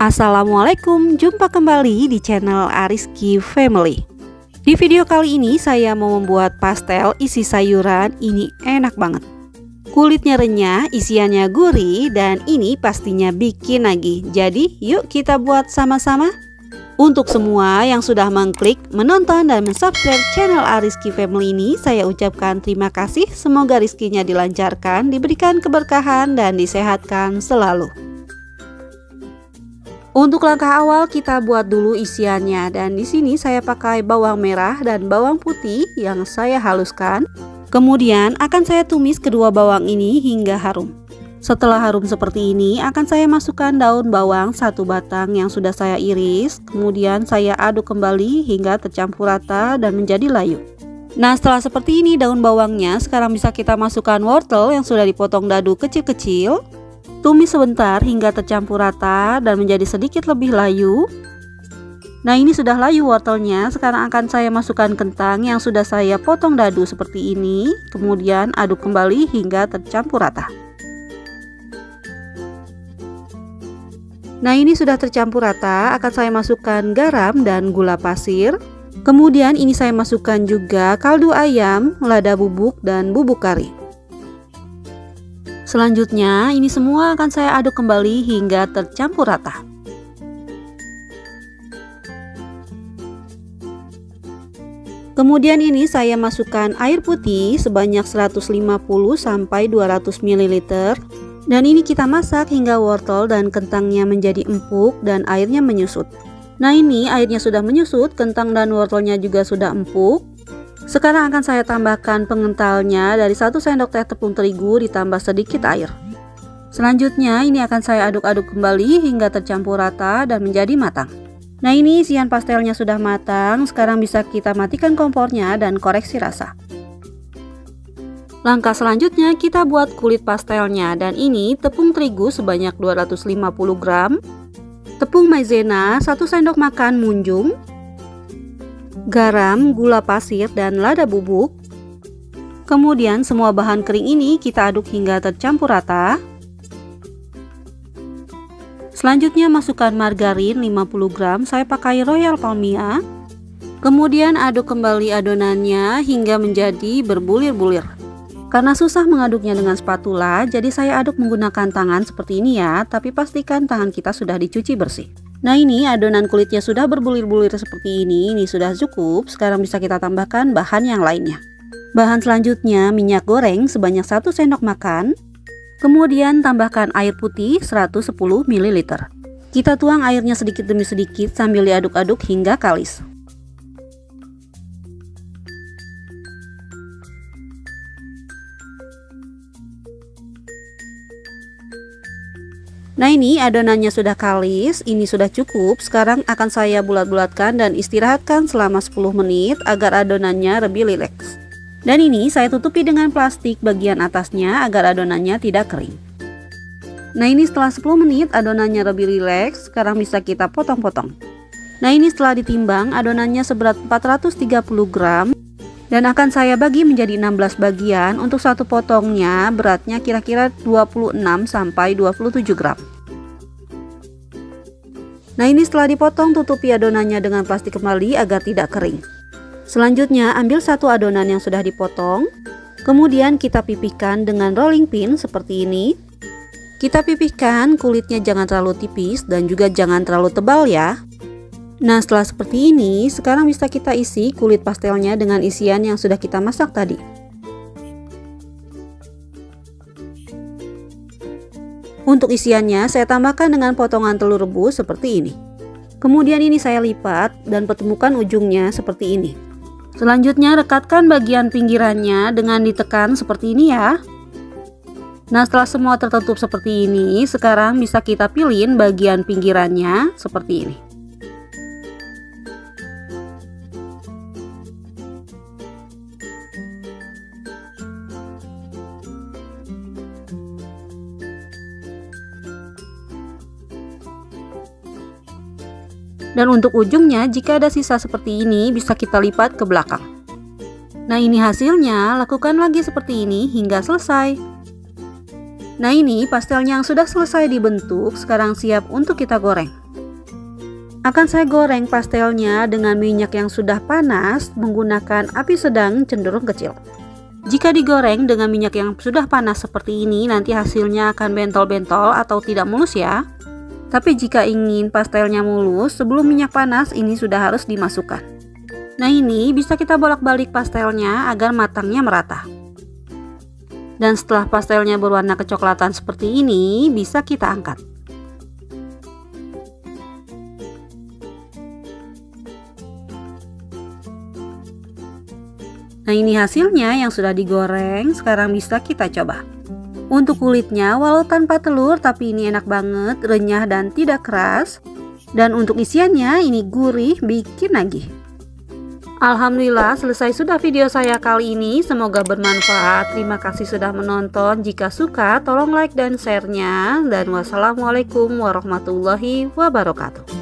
Assalamualaikum, jumpa kembali di channel Ariski Family. Di video kali ini saya mau membuat pastel isi sayuran. Ini enak banget. Kulitnya renyah, isiannya gurih, dan ini pastinya bikin nagih. Jadi yuk kita buat sama-sama. Untuk semua yang sudah mengklik, menonton, dan mensubscribe channel Ariski Family ini, saya ucapkan terima kasih. Semoga rizkinya dilancarkan, diberikan keberkahan, dan disehatkan selalu. Untuk langkah awal kita buat dulu isiannya, dan di sini saya pakai bawang merah dan bawang putih yang saya haluskan. Kemudian akan saya tumis kedua bawang ini hingga harum. Setelah harum seperti ini, akan saya masukkan daun bawang 1 batang yang sudah saya iris. Kemudian saya aduk kembali hingga tercampur rata dan menjadi layu. Nah, setelah seperti ini daun bawangnya, sekarang bisa kita masukkan wortel yang sudah dipotong dadu kecil-kecil. Tumis sebentar hingga tercampur rata dan menjadi sedikit lebih layu. Nah, ini sudah layu wortelnya. Sekarang akan saya masukkan kentang yang sudah saya potong dadu seperti ini. Kemudian aduk kembali hingga tercampur rata. Nah, ini sudah tercampur rata. Akan saya masukkan garam dan gula pasir. Kemudian ini saya masukkan juga kaldu ayam, lada bubuk, dan bubuk kari. Selanjutnya, ini semua akan saya aduk kembali hingga tercampur rata. Kemudian ini saya masukkan air putih sebanyak 150 sampai 200 ml. Dan ini kita masak hingga wortel dan kentangnya menjadi empuk dan airnya menyusut. Nah, ini airnya sudah menyusut, kentang dan wortelnya juga sudah empuk. Sekarang akan saya tambahkan pengentalnya dari 1 sendok teh tepung terigu ditambah sedikit air. Selanjutnya ini akan saya aduk-aduk kembali hingga tercampur rata dan menjadi matang. Nah, ini isian pastelnya sudah matang. Sekarang bisa kita matikan kompornya dan koreksi rasa. Langkah selanjutnya kita buat kulit pastelnya, dan ini tepung terigu sebanyak 250 gram, tepung maizena 1 sendok makan munjung, garam, gula pasir, dan lada bubuk. Kemudian semua bahan kering ini kita aduk hingga tercampur rata. Selanjutnya masukkan margarin 50 gram, saya pakai Royal Palmia. Kemudian aduk kembali adonannya hingga menjadi berbulir-bulir. Karena susah mengaduknya dengan spatula, jadi saya aduk menggunakan tangan seperti ini ya, tapi pastikan tangan kita sudah dicuci bersih. Nah, ini adonan kulitnya sudah berbulir-bulir seperti ini sudah cukup. Sekarang bisa kita tambahkan bahan yang lainnya. Bahan selanjutnya minyak goreng sebanyak 1 sendok makan. Kemudian tambahkan air putih 110 ml. Kita tuang airnya sedikit demi sedikit sambil diaduk-aduk hingga kalis. Nah, ini adonannya sudah kalis, ini sudah cukup. Sekarang akan saya bulat-bulatkan dan istirahatkan selama 10 menit agar adonannya lebih rileks. Dan ini saya tutupi dengan plastik bagian atasnya agar adonannya tidak kering. Nah, ini setelah 10 menit adonannya lebih rileks. Sekarang bisa kita potong-potong. Nah, ini setelah ditimbang adonannya seberat 430 gram. Dan akan saya bagi menjadi 16 bagian. Untuk satu potongnya beratnya kira-kira 26 sampai 27 gram. Nah, ini setelah dipotong tutupi adonannya dengan plastik kembali agar tidak kering. Selanjutnya ambil satu adonan yang sudah dipotong. Kemudian kita pipihkan dengan rolling pin seperti ini. Kita pipihkan, kulitnya jangan terlalu tipis dan juga jangan terlalu tebal ya. Nah, setelah seperti ini, sekarang bisa kita isi kulit pastelnya dengan isian yang sudah kita masak tadi. Untuk isiannya, saya tambahkan dengan potongan telur rebus seperti ini. Kemudian ini saya lipat dan pertemukan ujungnya seperti ini. Selanjutnya, rekatkan bagian pinggirannya dengan ditekan seperti ini ya. Nah, setelah semua tertutup seperti ini, sekarang bisa kita pilin bagian pinggirannya seperti ini. Dan untuk ujungnya, jika ada sisa seperti ini, bisa kita lipat ke belakang. Nah, ini hasilnya, lakukan lagi seperti ini hingga selesai. Nah ini pastelnya yang sudah selesai dibentuk, sekarang siap untuk kita goreng. Akan saya goreng pastelnya dengan minyak yang sudah panas menggunakan api sedang cenderung kecil. Jika digoreng dengan minyak yang sudah panas seperti ini, nanti hasilnya akan bentol-bentol atau tidak mulus ya. Tapi jika ingin pastelnya mulus, sebelum minyak panas ini sudah harus dimasukkan. Nah ini bisa kita bolak-balik pastelnya agar matangnya merata. Dan setelah pastelnya berwarna kecoklatan seperti ini, bisa kita angkat. Nah ini hasilnya yang sudah digoreng, sekarang bisa kita coba. Untuk kulitnya, walau tanpa telur tapi ini enak banget, renyah dan tidak keras. Dan untuk isiannya ini gurih, bikin nagih. Alhamdulillah selesai sudah video saya kali ini, semoga bermanfaat. Terima kasih sudah menonton, jika suka tolong like dan share-nya. Dan wassalamualaikum warahmatullahi wabarakatuh.